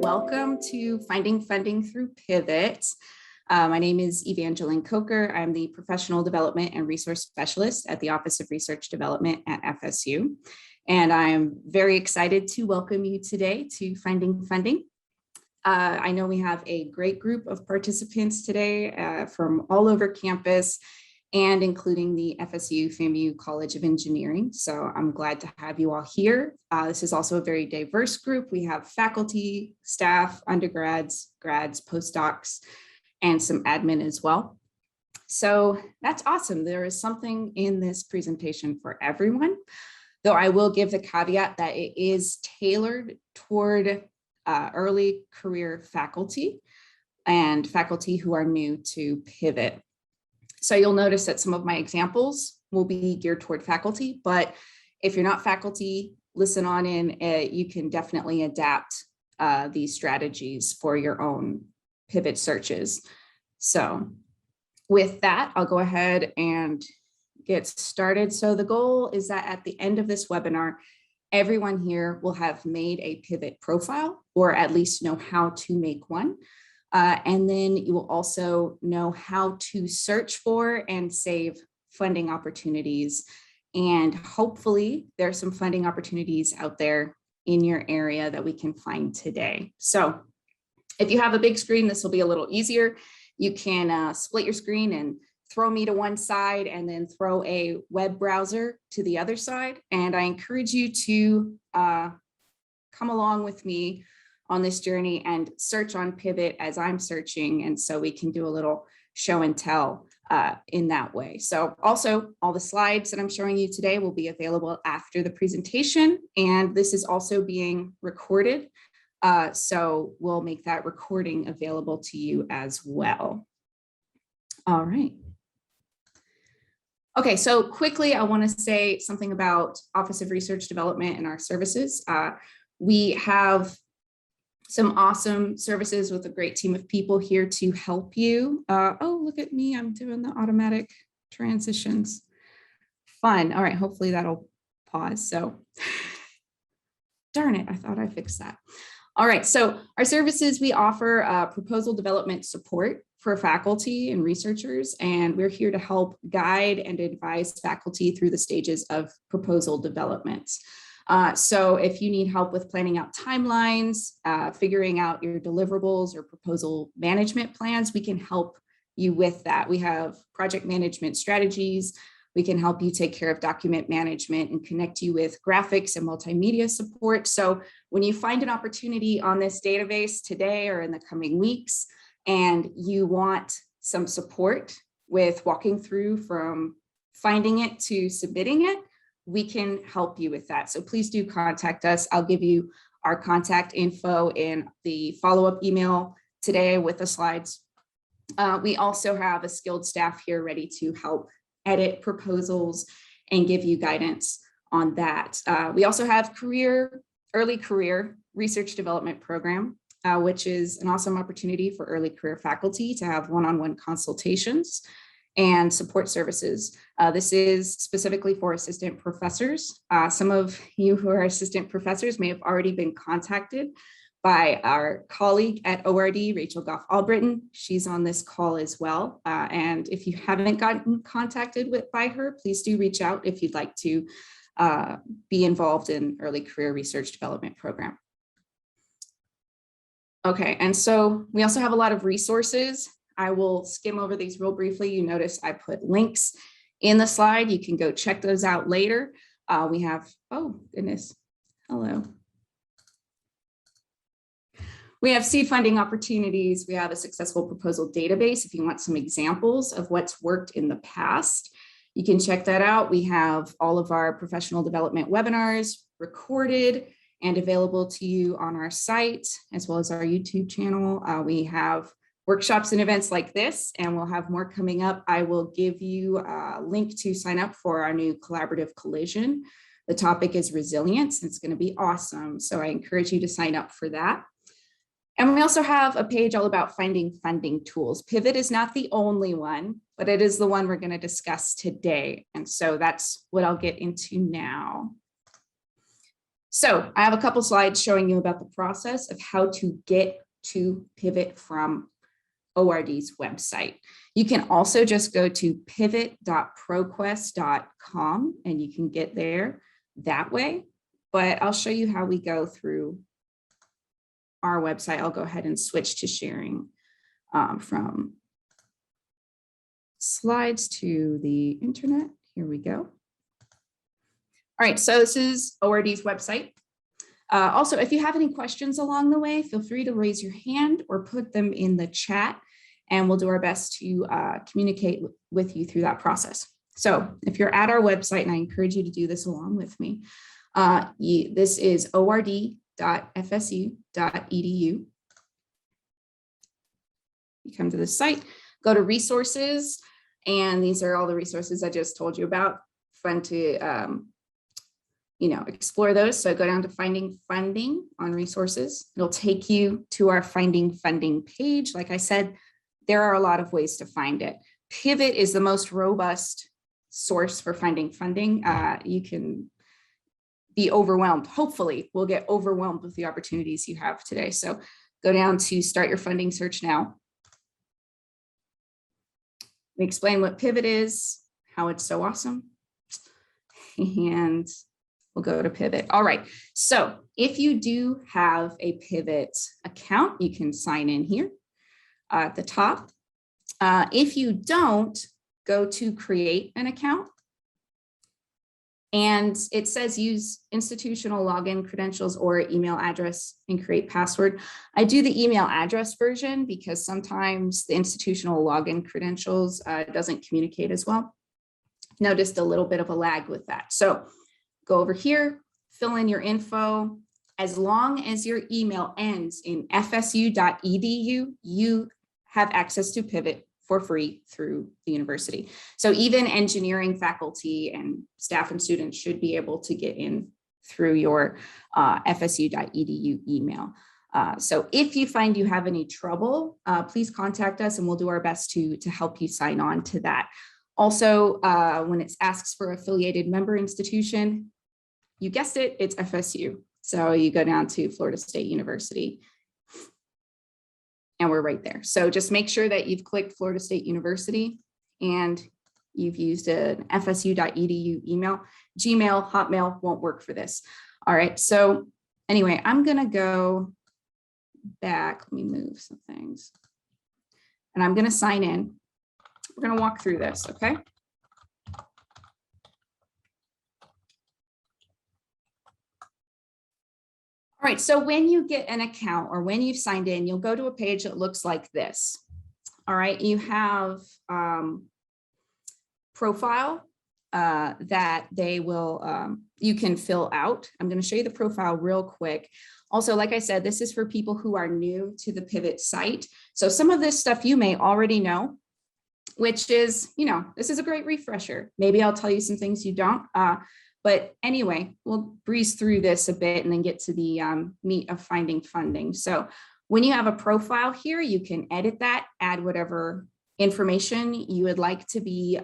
Welcome to Finding Funding Through Pivot. My name is Evangeline Coker. I'm the Professional Development and Resource Specialist at the Office of Research Development at FSU. And I'm very excited to welcome you today to Finding Funding. I know we have a great group of participants today from all over campus and including the FSU FAMU College of Engineering. So I'm glad to have you all here. This is also a very diverse group. We have faculty, staff, undergrads, grads, postdocs, and some admin as well. So that's awesome. There is something in this presentation for everyone, though I will give the caveat that it is tailored toward early career faculty and faculty who are new to Pivot. So you'll notice that some of my examples will be geared toward faculty, but if you're not faculty, listen on in, you can definitely adapt these strategies for your own Pivot searches. So with that, I'll go ahead and get started. So the goal is that at the end of this webinar, everyone here will have made a Pivot profile, or at least know how to make one. And then you will also know how to search for and save funding opportunities. And hopefully there are some funding opportunities out there in your area that we can find today. So if you have a big screen, this will be a little easier. You can split your screen and throw me to one side and then throw a web browser to the other side. And I encourage you to come along with me on this journey and search on Pivot as I'm searching. And so we can do a little show and tell in that way. So also all the slides that I'm showing you today will be available after the presentation. And this is also being recorded. So we'll make that recording available to you as well. All right. Okay, so quickly, I want to say something about Office of Research Development and our services. We have some awesome services with a great team of people here to help you. Oh, look at me, I'm doing the automatic transitions. Fun. All right, hopefully that'll pause. So darn it, I thought I fixed that. All right, so our services, we offer proposal development support for faculty and researchers, and we're here to help guide and advise faculty through the stages of proposal development. So if you need help with planning out timelines, figuring out your deliverables or proposal management plans, we can help you with that. We have project management strategies. We can help you take care of document management and connect you with graphics and multimedia support. So when you find an opportunity on this database today or in the coming weeks, and you want some support with walking through from finding it to submitting it, we can help you with that. So please do contact us. I'll give you our contact info in the follow-up email today with the slides. We also have a skilled staff here ready to help edit proposals and give you guidance on that. We also have early career research development program, which is an awesome opportunity for early career faculty to have one-on-one consultations and support services. This is specifically for assistant professors. Some of you who are assistant professors may have already been contacted by our colleague at ORD, Rachel Goff-Albritton. She's on this call as well. And if you haven't gotten contacted by her, please do reach out if you'd like to be involved in early career research development program. Okay, and so we also have a lot of resources. I will skim over these real briefly. You notice I put links in the slide. You can go check those out later. We have, oh goodness, hello. We have seed funding opportunities. We have a successful proposal database. If you want some examples of what's worked in the past, you can check that out. We have all of our professional development webinars recorded and available to you on our site, as well as our YouTube channel. We have workshops and events like this, and we'll have more coming up. I will give you a link to sign up for our new collaborative collision. The topic is resilience. It's going to be awesome. So I encourage you to sign up for that. And we also have a page all about finding funding tools. Pivot is not the only one, but it is the one we're going to discuss today. And so that's what I'll get into now. So I have a couple slides showing you about the process of how to get to Pivot from ORD's website. You can also just go to pivot.proquest.com and you can get there that way. But I'll show you how we go through our website. I'll go ahead and switch to sharing from slides to the internet. Here we go. All right, so this is ORD's website. Also, if you have any questions along the way, feel free to raise your hand or put them in the chat, and we'll do our best to communicate with you through that process. So if you're at our website, and I encourage you to do this along with me, this is ord.fsu.edu. You come to the site, go to resources, and these are all the resources I just told you about. Fun to explore those. So go down to finding funding on resources. It'll take you to our finding funding page. Like I said, there are a lot of ways to find it. Pivot is the most robust source for finding funding. You can be overwhelmed. Hopefully we'll get overwhelmed with the opportunities you have today. So go down to start your funding search now. We explain what Pivot is, how it's so awesome, and we'll go to Pivot. All right, so if you do have a Pivot account, you can sign in here at the top. If you don't, go to create an account. And it says use institutional login credentials or email address and create password. I do the email address version because sometimes the institutional login credentials doesn't communicate as well. Noticed a little bit of a lag with that. So go over here, fill in your info. As long as your email ends in fsu.edu, you have access to Pivot for free through the university. So even engineering faculty and staff and students should be able to get in through your fsu.edu email. So if you find you have any trouble, please contact us and we'll do our best to help you sign on to that. Also, when it asks for affiliated member institution, you guessed it, it's FSU. So you go down to Florida State University and we're right there. So just make sure that you've clicked Florida State University and you've used an fsu.edu email. Gmail, Hotmail won't work for this. All right, so anyway, I'm gonna go back. Let me move some things. And I'm gonna sign in. We're gonna walk through this, okay? All right, so when you get an account or when you've signed in, you'll go to a page that looks like this. All right, you have profile that they will, you can fill out. I'm going to show you the profile real quick. Also, like I said, this is for people who are new to the Pivot site. So some of this stuff you may already know, which is, this is a great refresher. Maybe I'll tell you some things you don't. But anyway, we'll breeze through this a bit and then get to the meat of finding funding. So when you have a profile here, you can edit that, add whatever information you would like to be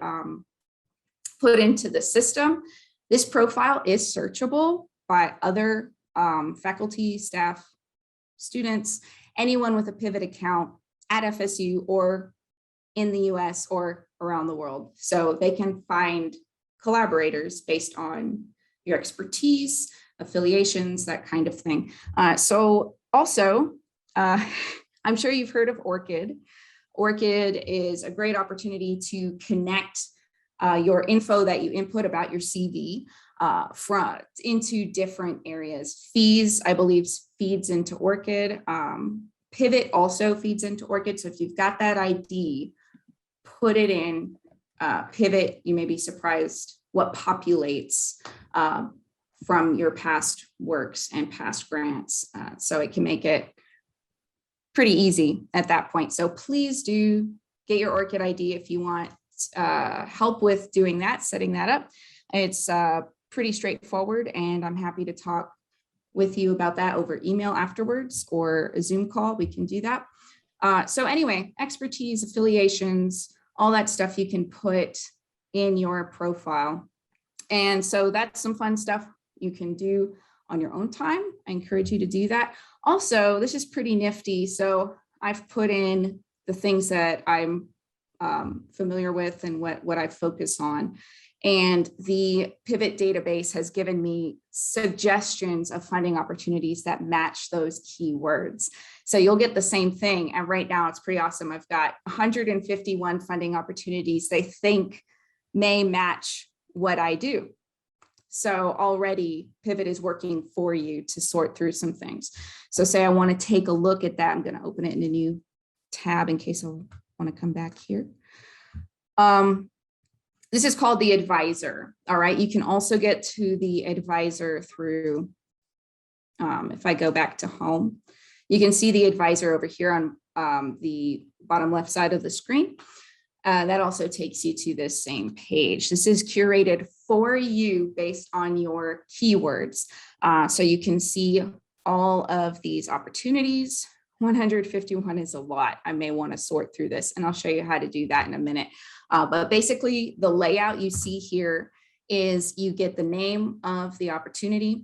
put into the system. This profile is searchable by other faculty, staff, students, anyone with a Pivot account at FSU or in the US or around the world. So they can find collaborators based on your expertise, affiliations, that kind of thing. So also, I'm sure you've heard of ORCID. ORCID is a great opportunity to connect your info that you input about your CV into different areas. Fees, I believe, feeds into ORCID. Pivot also feeds into ORCID. So if you've got that ID, put it in Pivot. You may be surprised what populates from your past works and past grants. So it can make it pretty easy at that point. So please do get your ORCID ID if you want help with doing that, setting that up. It's pretty straightforward, and I'm happy to talk with you about that over email afterwards or a Zoom call. We can do that. So anyway, expertise, affiliations, all that stuff you can put in your profile. And so that's some fun stuff you can do on your own time. I encourage you to do that. Also, this is pretty nifty. So I've put in the things that I'm familiar with and what I focus on. And the Pivot database has given me suggestions of funding opportunities that match those keywords. So you'll get the same thing. And right now it's pretty awesome. I've got 151 funding opportunities they think may match what I do. So already Pivot is working for you to sort through some things. So say I want to take a look at that. I'm going to open it in a new tab in case I want to come back here. This is called the advisor. All right. You can also get to the advisor through, if I go back to home, you can see the advisor over here on the bottom left side of the screen. That also takes you to this same page. This is curated for you based on your keywords. So you can see all of these opportunities. 151 is a lot. I may want to sort through this, and I'll show you how to do that in a minute. But basically, the layout you see here is you get the name of the opportunity,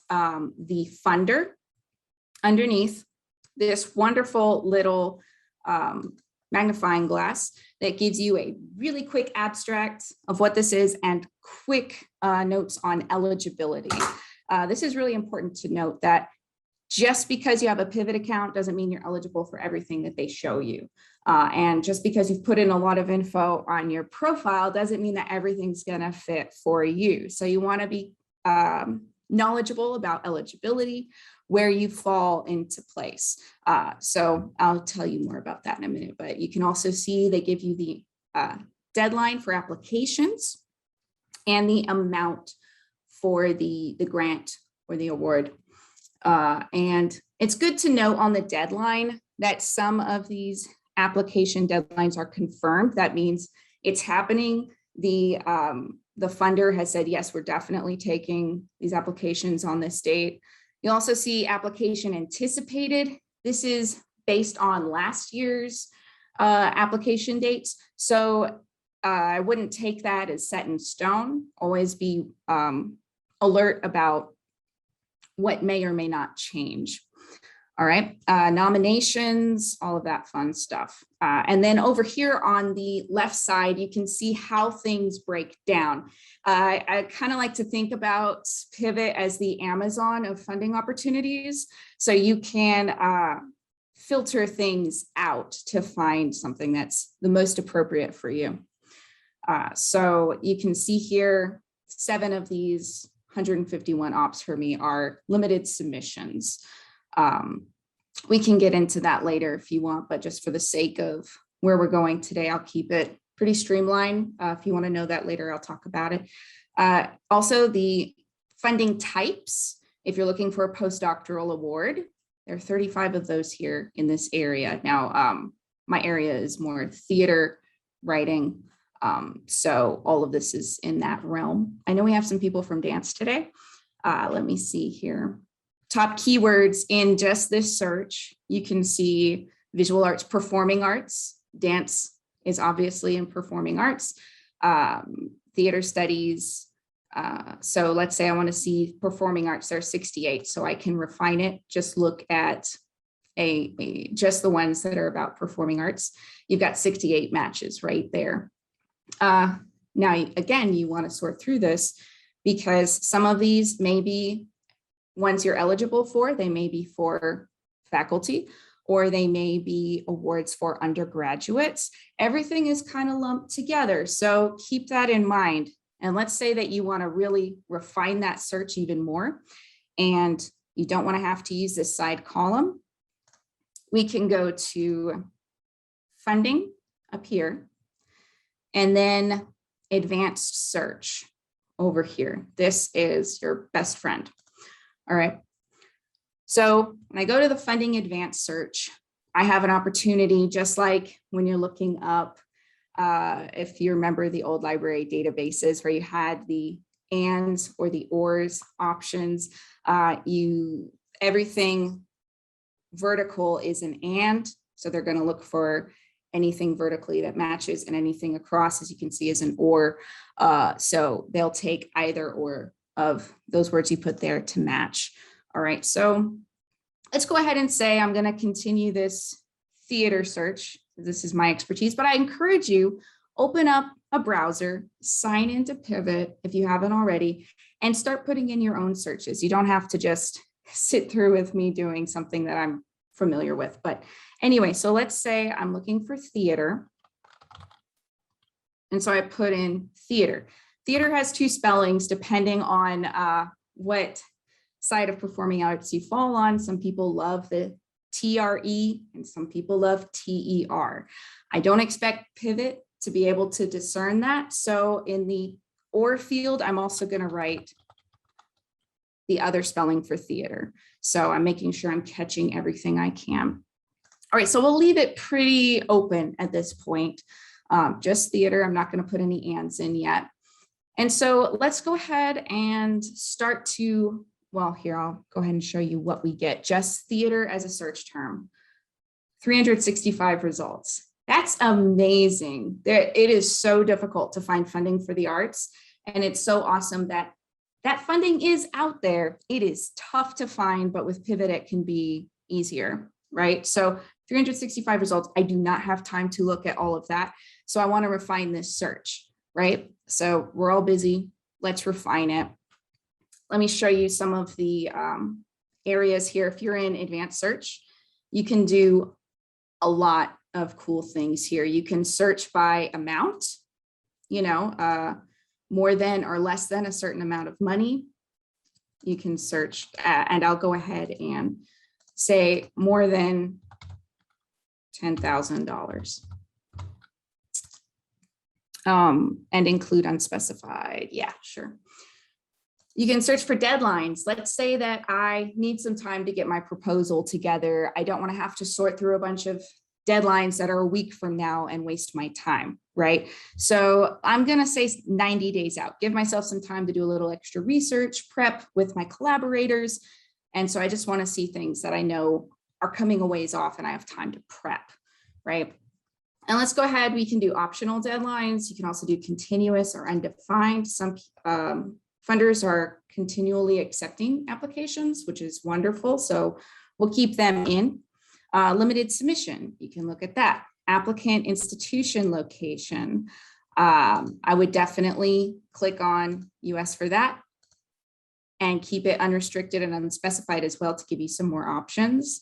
the funder underneath, this wonderful little magnifying glass that gives you a really quick abstract of what this is and quick notes on eligibility. This is really important to note that just because you have a Pivot account doesn't mean you're eligible for everything that they show you. And just because you've put in a lot of info on your profile doesn't mean that everything's gonna fit for you. So you wanna be knowledgeable about eligibility, where you fall into place. So I'll tell you more about that in a minute, but you can also see they give you the deadline for applications and the amount for the grant or the award. And it's good to note on the deadline that some of these application deadlines are confirmed. That means it's happening. The funder has said, yes, we're definitely taking these applications on this date. You also see application anticipated. This is based on last year's application dates. So I wouldn't take that as set in stone. Always be alert about what may or may not change. All right, nominations, all of that fun stuff. And then over here on the left side, you can see how things break down. I kind of like to think about Pivot as the Amazon of funding opportunities. So you can filter things out to find something that's the most appropriate for you. So you can see here, 7 of these 151 ops for me are limited submissions. We can get into that later if you want, but just for the sake of where we're going today, I'll keep it pretty streamlined. If you want to know that later, I'll talk about it. Also, the funding types, if you're looking for a postdoctoral award, there are 35 of those here in this area. Now, my area is more theater writing. So all of this is in that realm. I know we have some people from dance today. Let me see here. Top keywords in just this search, you can see visual arts, performing arts. Dance is obviously in performing arts, theater studies. So let's say I want to see performing arts, there are 68. So I can refine it, just look at just the ones that are about performing arts. You've got 68 matches right there. Now, again, you want to sort through this because some of these may be ones you're eligible for. They may be for faculty, or they may be awards for undergraduates. Everything is kind of lumped together. So keep that in mind. And let's say that you want to really refine that search even more, and you don't want to have to use this side column. We can go to funding up here, and then advanced search over here. This is your best friend. All right. So when I go to the funding advanced search, I have an opportunity, just like when you're looking up, if you remember the old library databases where you had the ands or the ors options. Everything vertical is an and, so they're going to look for anything vertically that matches, and anything across, as you can see, is an or. So they'll take either or of those words you put there to match. All right, so let's go ahead and say I'm going to continue this theater search. This is my expertise, but I encourage you, open up a browser, sign into Pivot if you haven't already, and start putting in your own searches. You don't have to just sit through with me doing something that I'm familiar with. But anyway, so let's say I'm looking for theater. And so I put in theater. Theater has two spellings depending on what side of performing arts you fall on. Some people love the TRE and some people love TER. I don't expect Pivot to be able to discern that. So in the or field, I'm also going to write the other spelling for theater. So I'm making sure I'm catching everything I can. All right, so we'll leave it pretty open at this point. Just theater. I'm not going to put any ands in yet. And so let's go ahead and start to, well, here, I'll go ahead and show you what we get. Just theater as a search term. 365 results. That's amazing. It is so difficult to find funding for the arts. And it's so awesome that that funding is out there. It is tough to find, but with Pivot, it can be easier, right? So 365 results. I do not have time to look at all of that. So I want to refine this search, right? So we're all busy. Let's refine it. Let me show you some of the areas here. If you're in advanced search, you can do a lot of cool things here. You can search by amount, more than or less than a certain amount of money. You can search, and I'll go ahead and say more than $10,000. And include unspecified. Yeah, sure. You can search for deadlines. Let's say that I need some time to get my proposal together. I don't want to have to sort through a bunch of deadlines that are a week from now and waste my time, right? So I'm going to say 90 days out, give myself some time to do a little extra research, prep with my collaborators. And so I just want to see things that I know are coming a ways off and I have time to prep, right? And let's go ahead. We can do optional deadlines. You can also do continuous or undefined. Some funders are continually accepting applications, which is wonderful. So we'll keep them in. Limited submission, you can look at that. Applicant institution location. I would definitely click on US for that and keep it unrestricted and unspecified as well to give you some more options.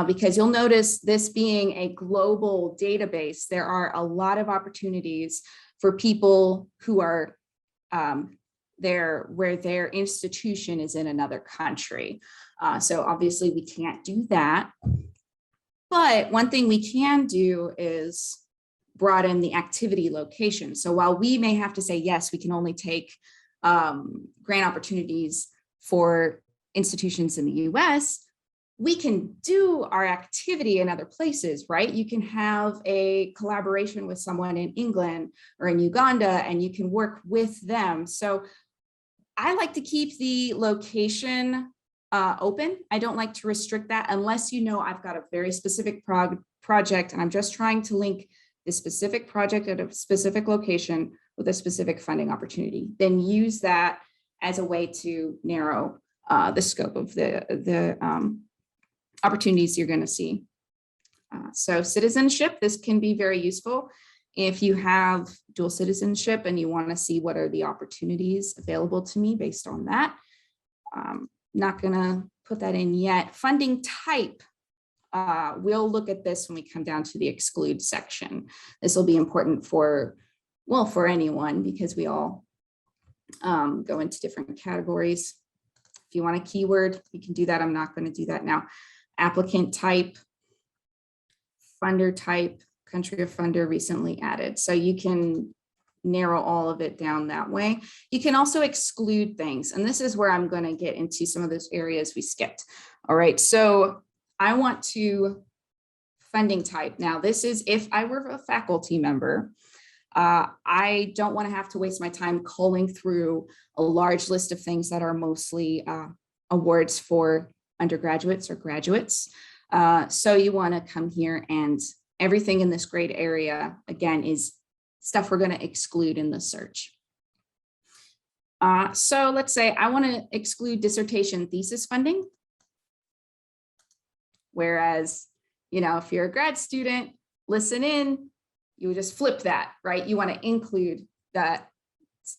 Because you'll notice this being a global database, there are a lot of opportunities for people who are there where their institution is in another country. So obviously we can't do that. But one thing we can do is broaden the activity location. So while we may have to say, yes, we can only take grant opportunities for institutions in the US, we can do our activity in other places, right? You can have a collaboration with someone in England or in Uganda, and you can work with them. So I like to keep the location open. I don't like to restrict that unless I've got a very specific project and I'm just trying to link this specific project at a specific location with a specific funding opportunity. Then use that as a way to narrow the scope of the opportunities you're going to see. So citizenship, this can be very useful. If you have dual citizenship and you want to see what are the opportunities available to me based on that. Not going to put that in yet. Funding type. We'll look at this when we come down to the exclude section. This will be important for anyone because we all go into different categories. If you want a keyword, you can do that. I'm not going to do that now. Applicant type, funder type, country of funder recently added. So you can narrow all of it down that way. You can also exclude things. And this is where I'm going to get into some of those areas we skipped. All right. So I want to funding type. Now this is if I were a faculty member, I don't want to have to waste my time culling through a large list of things that are mostly awards for undergraduates or graduates. So you want to come here, and everything in this grade area, again, is stuff we're going to exclude in the search. So let's say I want to exclude dissertation thesis funding. Whereas, if you're a grad student, listen in, you would just flip that, right? You want to include that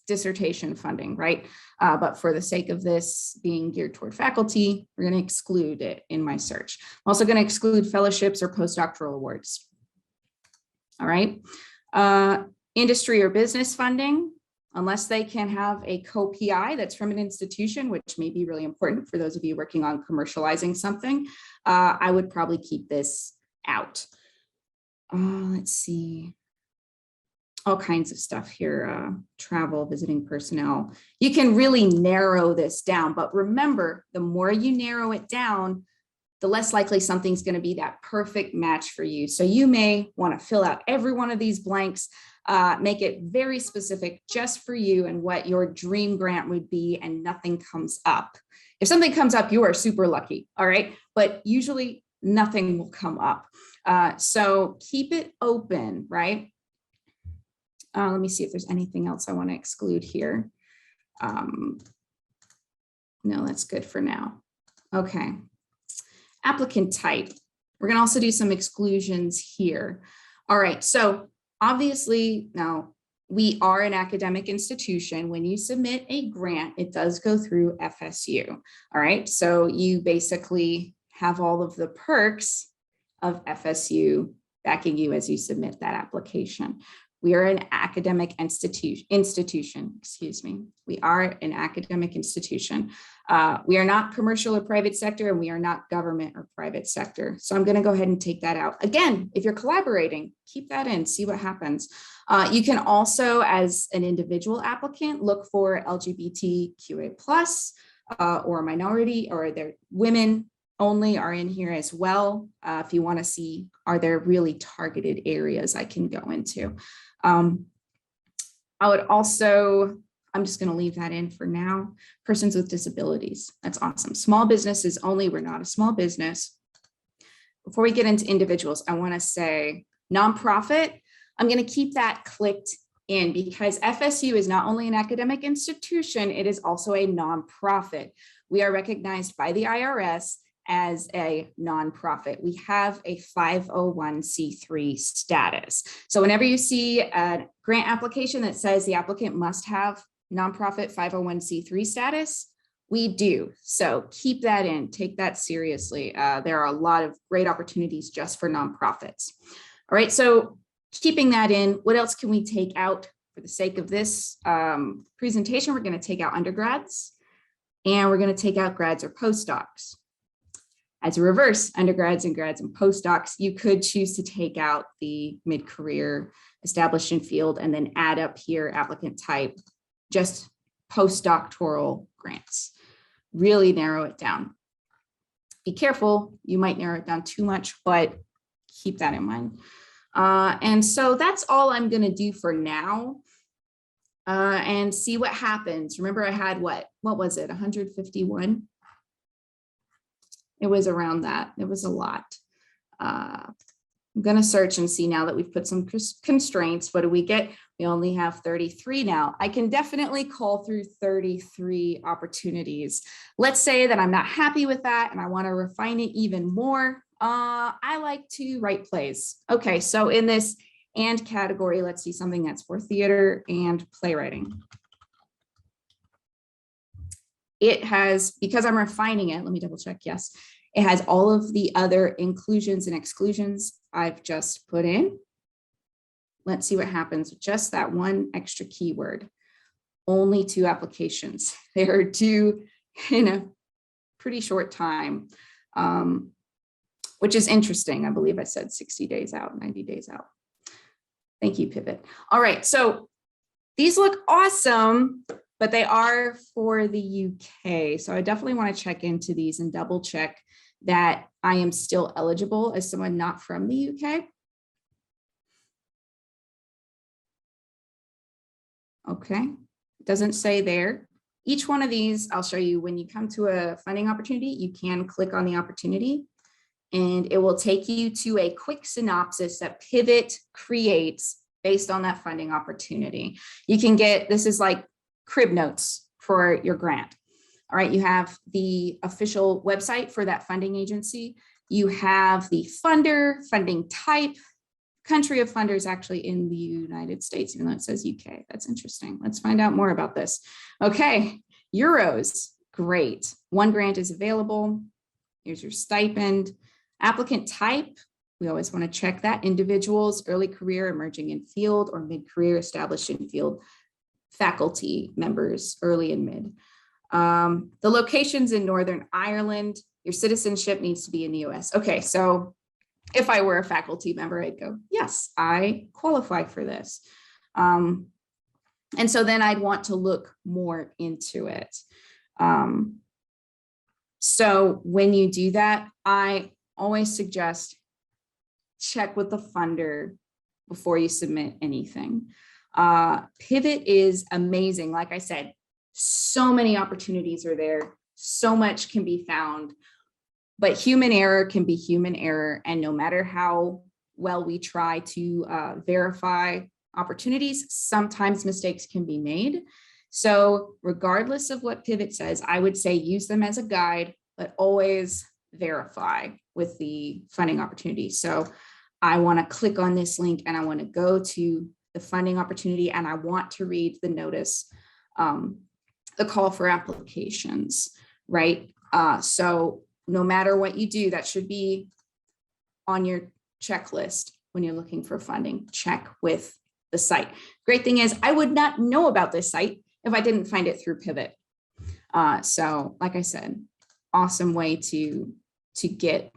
dissertation funding, right? But for the sake of this being geared toward faculty, we're going to exclude it in my search. I'm also going to exclude fellowships or postdoctoral awards. All right. Industry or business funding, unless they can have a co-PI that's from an institution, which may be really important for those of you working on commercializing something, I would probably keep this out. Let's see. All kinds of stuff here, travel, visiting personnel. You can really narrow this down, but remember, the more you narrow it down, the less likely something's going to be that perfect match for you. So you may want to fill out every one of these blanks, make it very specific just for you and what your dream grant would be, and nothing comes up. If something comes up, you are super lucky, all right? But usually nothing will come up. So keep it open, right? Let me see if there's anything else I want to exclude here. No, that's good for now. Okay. Applicant type. We're going to also do some exclusions here. All right. So obviously, now we are an academic institution. When you submit a grant, it does go through FSU. All right. So you basically have all of the perks of FSU backing you as you submit that application. We are an academic institution, excuse me. We are an academic institution. We are not commercial or private sector, and we are not government or private sector. So I'm going to go ahead and take that out. Again, if you're collaborating, keep that in, see what happens. You can also, as an individual applicant, look for LGBTQA+, or minority, or their women only are in here as well. If you want to see, are there really targeted areas I can go into? I would also, I'm just going to leave that in for now. Persons with disabilities. That's awesome. Small businesses only. We're not a small business. Before we get into individuals, I want to say nonprofit. I'm going to keep that clicked in because FSU is not only an academic institution, it is also a nonprofit. We are recognized by the IRS as a nonprofit. We have a 501c3 status. So whenever you see a grant application that says the applicant must have nonprofit 501c3 status, we do. So keep that in, take that seriously. There are a lot of great opportunities just for nonprofits. All right, so keeping that in, what else can we take out for the sake of this presentation? We're going to take out undergrads, and we're going to take out grads or postdocs. As a reverse, undergrads and grads and postdocs, you could choose to take out the mid-career established in field and then add up here applicant type, just postdoctoral grants. Really narrow it down. Be careful, you might narrow it down too much, but keep that in mind. And so that's all I'm going to do for now, and see what happens. Remember, I had what was it, 151? It was around that. It was a lot. I'm going to search and see now that we've put some constraints. What do we get? We only have 33 now. I can definitely call through 33 opportunities. Let's say that I'm not happy with that and I want to refine it even more. I like to write plays. Okay, so in this and category, let's see something that's for theater and playwriting. It has, because I'm refining it, let me double check, yes. It has all of the other inclusions and exclusions I've just put in. Let's see what happens with just that one extra keyword. Only 2 applications. They are due in a pretty short time, which is interesting. I believe I said 60 days out, 90 days out. Thank you, Pivot. All right, so these look awesome, but they are for the UK. So I definitely want to check into these and double check that I am still eligible as someone not from the UK. Okay, doesn't say there. Each one of these, I'll show you when you come to a funding opportunity, you can click on the opportunity and it will take you to a quick synopsis that Pivot creates based on that funding opportunity. You can get, this is like crib notes for your grant. All right, you have the official website for that funding agency. You have the funder, funding type, country of funders actually in the United States, even though it says UK. That's interesting. Let's find out more about this. Okay, euros, great. One grant is available. Here's your stipend. Applicant type, we always want to check that. Individuals, early career, emerging in field, or mid-career, established in field. Faculty members, early and mid. The locations in Northern Ireland, your citizenship needs to be in the US. Okay, so if I were a faculty member, I'd go, yes, I qualify for this. And so then I'd want to look more into it. So when you do that, I always suggest check with the funder before you submit anything. Pivot is amazing. Like I said, so many opportunities are there. So much can be found, but human error can be human error. And no matter how well we try to verify opportunities, sometimes mistakes can be made. So regardless of what Pivot says, I would say use them as a guide, but always verify with the funding opportunity. So I want to click on this link and I want to go to the funding opportunity and I want to read the notice, the call for applications, right? So no matter what you do, that should be on your checklist when you're looking for funding. Check with the site. Great thing is I would not know about this site if I didn't find it through Pivot. So like I said, awesome way to get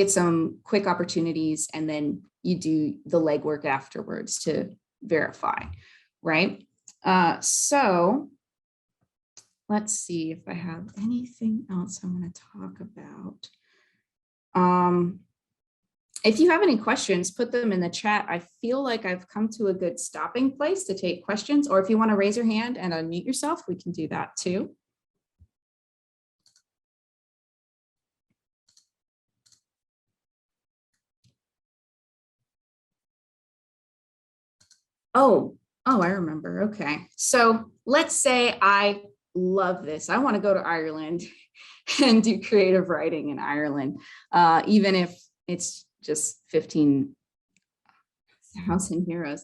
some quick opportunities, and then you do the legwork afterwards to verify, right? So let's see if I have anything else I want to talk about. If you have any questions, put them in the chat. I feel like I've come to a good stopping place to take questions, or if you want to raise your hand and unmute yourself, we can do that too. Oh, I remember. Okay. So let's say I love this. I want to go to Ireland and do creative writing in Ireland, even if it's just 15,000 euros.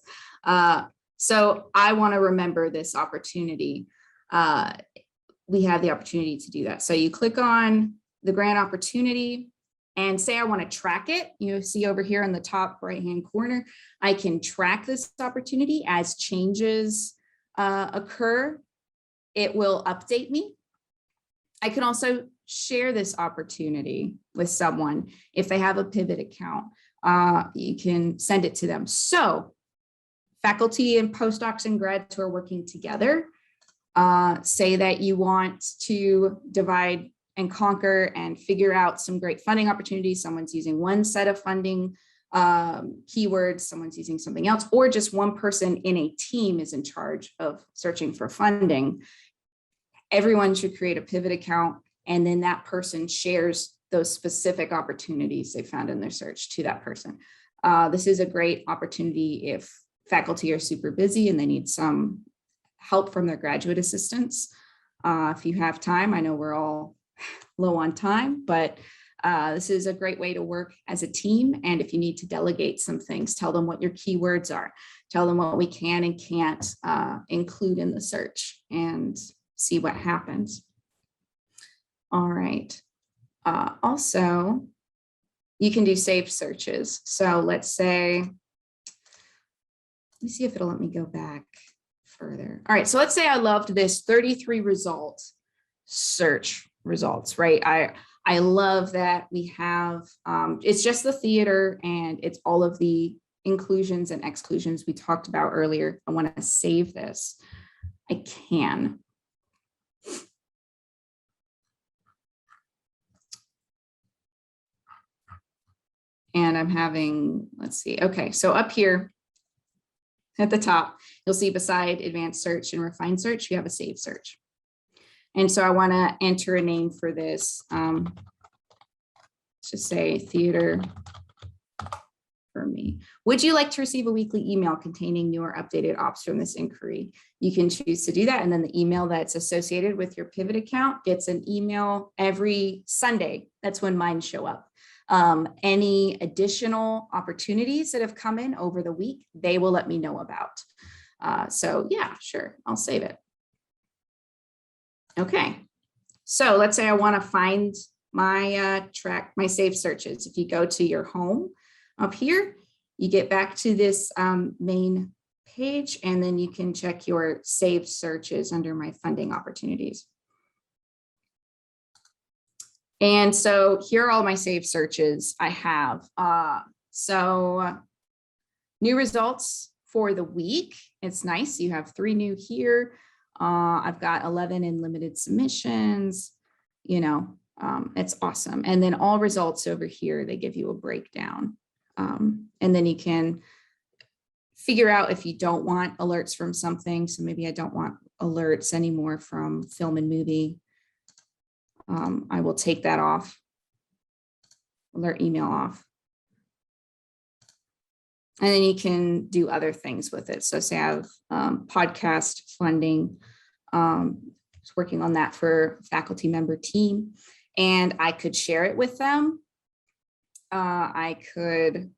So I want to remember this opportunity. We have the opportunity to do that. So you click on the grant opportunity and say I want to track it. You see over here in the top right-hand corner, I can track this opportunity as changes occur. It will update me. I can also share this opportunity with someone. If they have a Pivot account, you can send it to them. So faculty and postdocs and grads who are working together, say that you want to divide and conquer and figure out some great funding opportunities. Someone's using one set of funding keywords, someone's using something else, or just one person in a team is in charge of searching for funding. Everyone should create a Pivot account, and then that person shares those specific opportunities they found in their search to that person. This is a great opportunity if faculty are super busy and they need some help from their graduate assistants. If you have time, I know we're all low on time, but this is a great way to work as a team. And if you need to delegate some things, tell them what your keywords are, tell them what we can and can't include in the search, and see what happens. All right. Also, you can do saved searches. So let's say, let me see if it'll let me go back further. All right. So let's say I loved this 33 results search results, right? I love that we have, it's just the theater and it's all of the inclusions and exclusions we talked about earlier. I want to save this. I can. And I'm having, let's see. Okay. So up here, at the top, you'll see beside advanced search and refined search, you have a saved search. And so I want to enter a name for this. Let's just say theater for me. Would you like to receive a weekly email containing new or updated ops from this inquiry? You can choose to do that. And then the email that's associated with your Pivot account gets an email every Sunday. That's when mine show up. Any additional opportunities that have come in over the week, they will let me know about. So yeah, sure, I'll save it. Okay, so let's say I want to find my my saved searches. If you go to your home up here, you get back to this main page, and then you can check your saved searches under my funding opportunities. And so here are all my saved searches I have. So new results for the week. It's nice. You have 3 new here. I've got 11 in limited submissions. You know, it's awesome. And then all results over here, they give you a breakdown. And then you can figure out if you don't want alerts from something. So maybe I don't want alerts anymore from film and movie. I will take that off, alert email off. And then you can do other things with it. So say I have podcast funding, just working on that for faculty member team, and I could share it with them. I could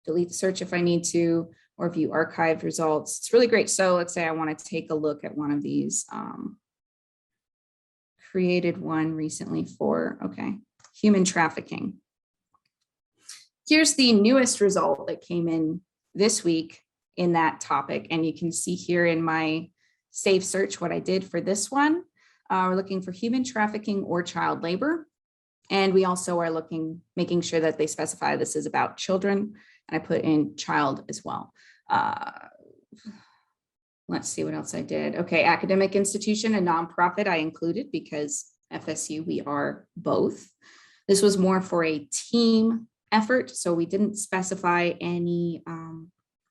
delete the search if I need to, or view archived results. It's really great. So let's say I want to take a look at one of these. Created one recently for, okay, human trafficking. Here's the newest result that came in this week in that topic. And you can see here in my save search what I did for this one. We're looking for human trafficking or child labor. And we also are making sure that they specify this is about children. And I put in child as well. Let's see what else I did. Okay, academic institution and nonprofit I included because FSU, we are both. This was more for a team effort, so we didn't specify any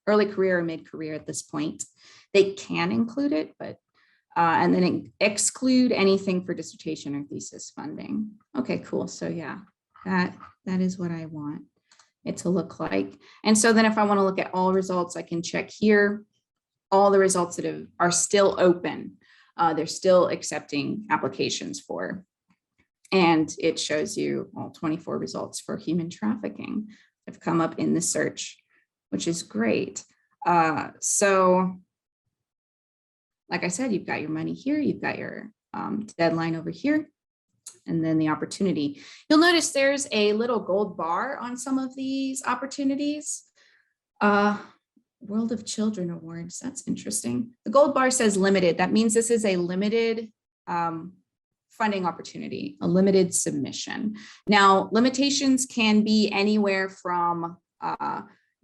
early career or mid-career at this point. They can include it, but and then exclude anything for dissertation or thesis funding. Okay, cool. So yeah, that is what I want it to look like. And so then if I want to look at all results, I can check here. All the results that are still open, they're still accepting applications for. And it shows you all 24 results for human trafficking have come up in the search, which is great. So like I said, you've got your money here, you've got your deadline over here, and then the opportunity. You'll notice there's a little gold bar on some of these opportunities. World of Children Awards, that's interesting. The gold bar says limited. That means this is a limited funding opportunity, a limited submission. Now, limitations can be anywhere from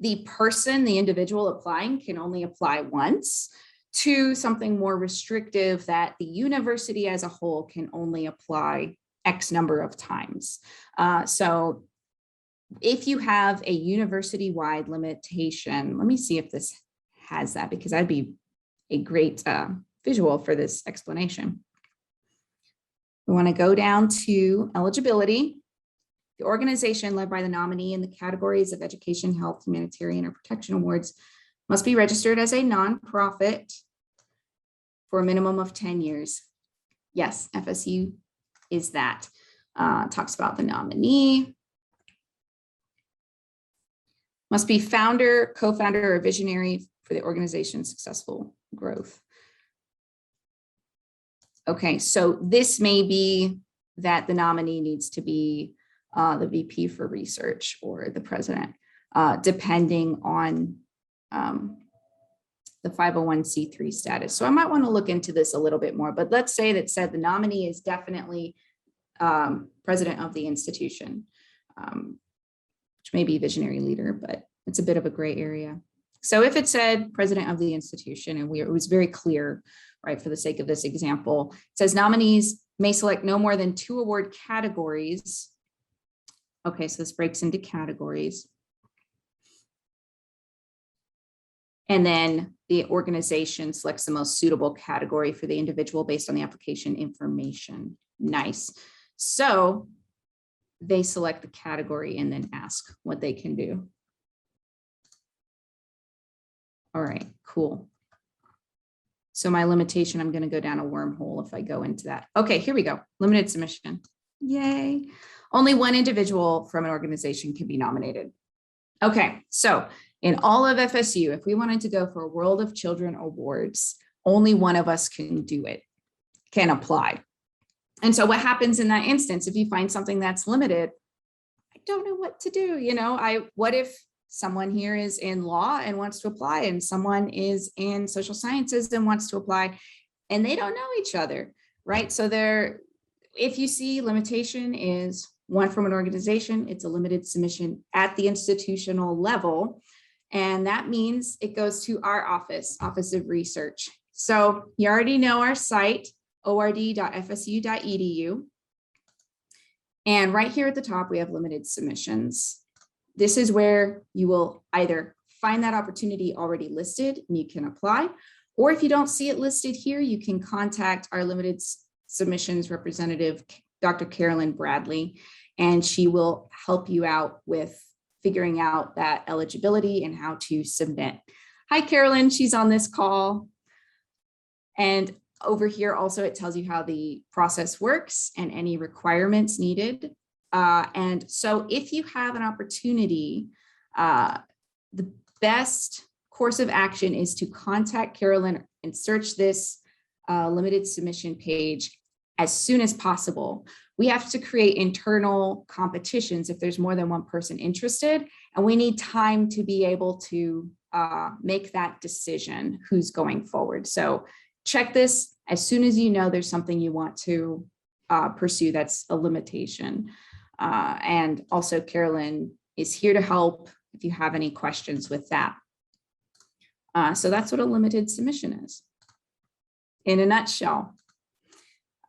the person, the individual applying can only apply once, to something more restrictive that the university as a whole can only apply X number of times. So if you have a university-wide limitation, let me see if this has that, because that'd be a great visual for this explanation. We want to go down to eligibility. The organization led by the nominee in the categories of education, health, humanitarian, or protection awards must be registered as a nonprofit for a minimum of 10 years. Yes, FSU is that. Talks about the nominee. Must be founder, co-founder, or visionary for the organization's successful growth. Okay, so this may be that the nominee needs to be the VP for research or the president, depending on the 501c3 status. So I might want to look into this a little bit more, but let's say that said the nominee is definitely president of the institution. Which may be visionary leader, but it's a bit of a gray area. So if it said president of the institution, and it was very clear, right, for the sake of this example, it says nominees may select no more than 2 award categories. Okay, so this breaks into categories. And then the organization selects the most suitable category for the individual based on the application information. Nice. So they select the category and then ask what they can do. All right, cool. So my limitation, I'm going to go down a wormhole if I go into that. Okay, here we go. Limited submission. Yay. Only one individual from an organization can be nominated. Okay, so in all of FSU, if we wanted to go for a World of Children Awards, only one of us can do it, can apply. And so what happens in that instance, if you find something that's limited, I don't know what to do. You know, what if someone here is in law and wants to apply, and someone is in social sciences and wants to apply, and they don't know each other, right? So if you see limitation is one from an organization, it's a limited submission at the institutional level. And that means it goes to our Office of Research. So you already know our site, ord.fsu.edu. And right here at the top, we have limited submissions. This is where you will either find that opportunity already listed and you can apply, or if you don't see it listed here, you can contact our limited submissions representative, Dr. Carolyn Bradley, and she will help you out with figuring out that eligibility and how to submit. Hi, Carolyn, she's on this call. And over here also, it tells you how the process works and any requirements needed. And so if you have an opportunity, the best course of action is to contact Carolyn and search this limited submission page as soon as possible. We have to create internal competitions if there's more than one person interested, and we need time to be able to make that decision who's going forward. So check this as soon as you know there's something you want to pursue that's a limitation. And also Carolyn is here to help if you have any questions with that. So that's what a limited submission is in a nutshell.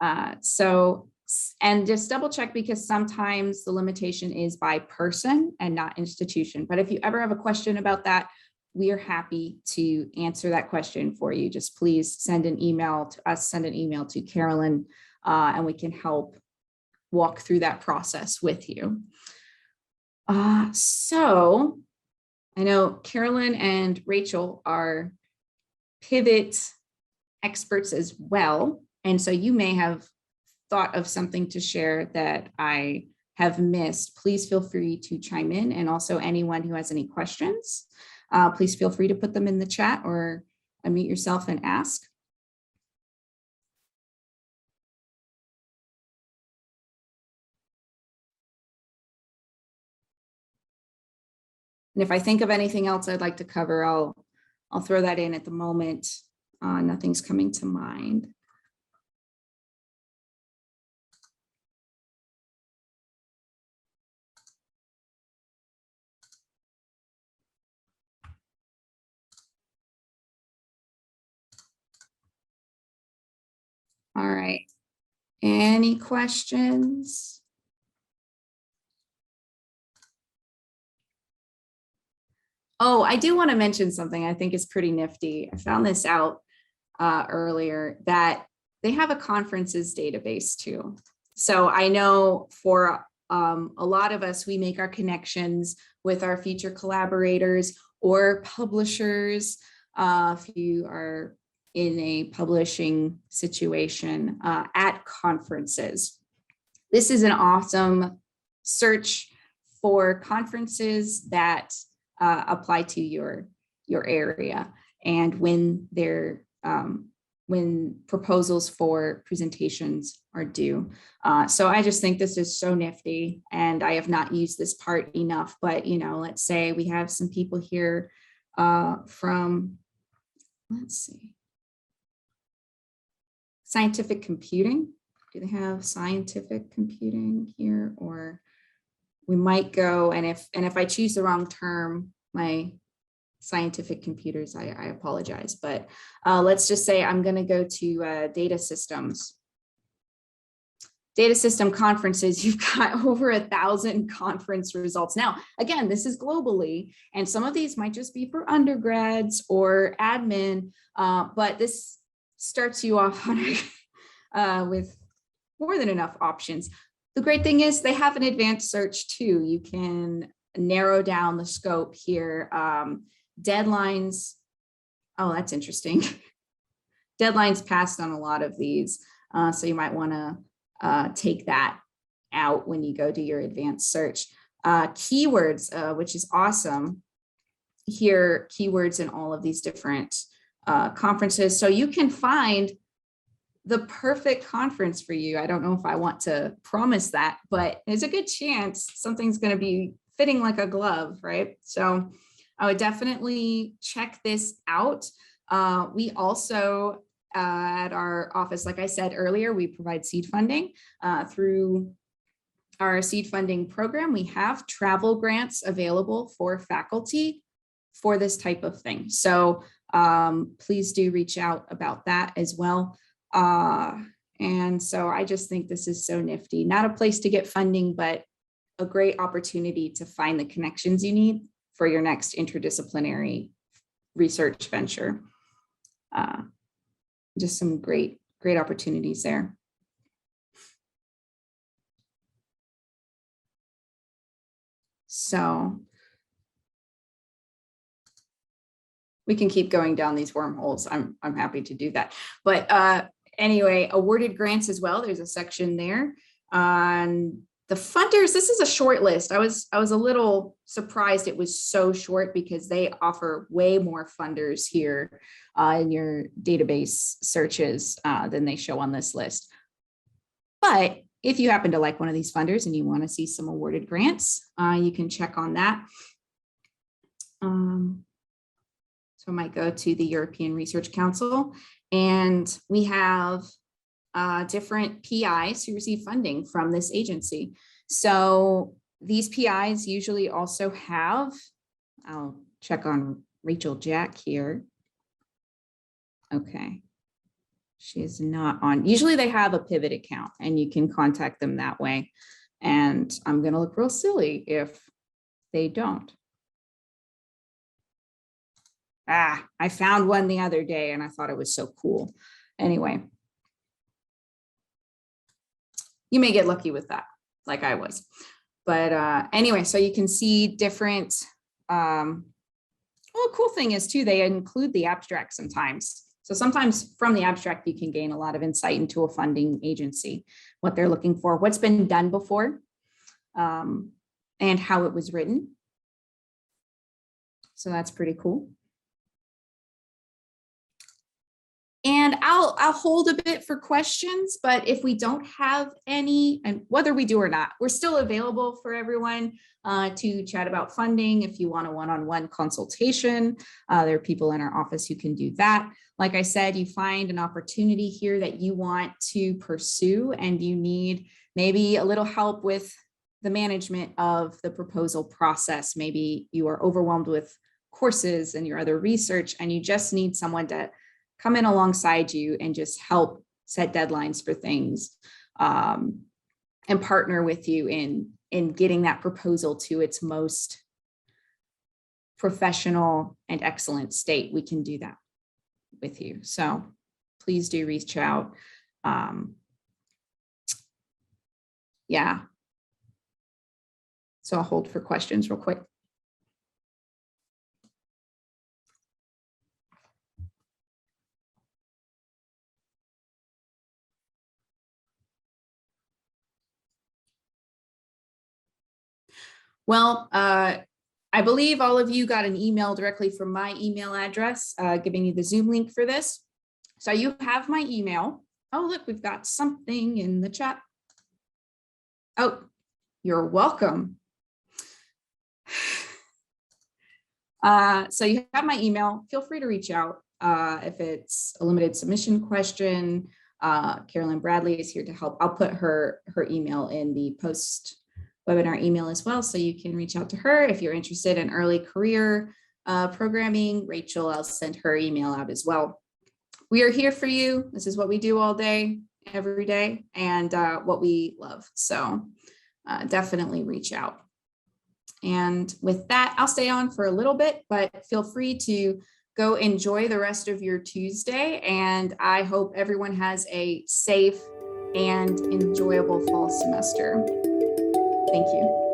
And just double check, because sometimes the limitation is by person and not institution. But if you ever have a question about that, we are happy to answer that question for you. Just please send an email to us, send an email to Carolyn, and we can help walk through that process with you. So I know Carolyn and Rachel are Pivot experts as well. And so you may have thought of something to share that I have missed. Please feel free to chime in. And also anyone who has any questions, please feel free to put them in the chat or unmute yourself and ask. And if I think of anything else I'd like to cover, I'll throw that in at the moment. Nothing's coming to mind. All right. Any questions? Oh, I do want to mention something I think is pretty nifty. I found this out earlier, that they have a conferences database too. So I know for a lot of us, we make our connections with our future collaborators or publishers. If you are in a publishing situation at conferences. This is an awesome search for conferences that apply to your area, and when proposals for presentations are due. So I just think this is so nifty, and I have not used this part enough, but let's say we have some people here from, let's see, scientific computing. Do they have scientific computing here? Or we might go, and if I choose the wrong term, my scientific computers, I apologize, but let's just say I'm going to go to data systems. Data system conferences, you've got over 1,000 conference results. Now, again, this is globally, and some of these might just be for undergrads or admin, but this starts you off with more than enough options. The great thing is they have an advanced search too. You can narrow down the scope here. Deadlines, oh, that's interesting. Deadlines passed on a lot of these, so you might want to take that out when you go to your advanced search. Keywords, which is awesome. Here, keywords in all of these different conferences. So you can find the perfect conference for you. I don't know if I want to promise that, but there's a good chance something's going to be fitting like a glove, right? So I would definitely check this out. We also, at our office, like I said earlier, we provide seed funding through our seed funding program. We have travel grants available for faculty for this type of thing. So please do reach out about that as well. And so I just think this is so nifty. Not a place to get funding, but a great opportunity to find the connections you need for your next interdisciplinary research venture. Just some great opportunities there. So we can keep going down these wormholes. I'm happy to do that. But anyway, awarded grants as well. There's a section there on the funders. This is a short list. I was a little surprised it was so short because they offer way more funders here in your database searches than they show on this list. But if you happen to like one of these funders and you want to see some awarded grants, you can check on that. So I might go to the European Research Council, and we have different PIs who receive funding from this agency. So these PIs usually also have, I'll check on Rachel Jack here. Okay, she's not on. Usually they have a Pivot account and you can contact them that way. And I'm gonna look real silly if they don't. I found one the other day and I thought it was so cool. Anyway, you may get lucky with that, like I was. But anyway, so you can see different, well, cool thing is too, they include the abstract sometimes. So sometimes from the abstract, you can gain a lot of insight into a funding agency, what they're looking for, what's been done before, and how it was written. So that's pretty cool. And I'll hold a bit for questions, but if we don't have any, and whether we do or not, we're still available for everyone to chat about funding. If you want a one-on-one consultation, there are people in our office who can do that. Like I said, you find an opportunity here that you want to pursue and you need maybe a little help with the management of the proposal process. Maybe you are overwhelmed with courses and your other research and you just need someone to come in alongside you and just help set deadlines for things and partner with you in getting that proposal to its most professional and excellent state. We can do that with you. So please do reach out. Yeah. So I'll hold for questions real quick. Well, I believe all of you got an email directly from my email address, giving you the Zoom link for this. So you have my email. Oh, look, we've got something in the chat. Oh, you're welcome. So you have my email. Feel free to reach out if it's a limited submission question. Carolyn Bradley is here to help. I'll put her email in the post webinar email as well, so you can reach out to her if you're interested in early career programming. Rachel, I'll send her email out as well. We are here for you. This is what we do all day, every day and what we love. So definitely reach out. And with that, I'll stay on for a little bit, but feel free to go enjoy the rest of your Tuesday. And I hope everyone has a safe and enjoyable fall semester. Thank you.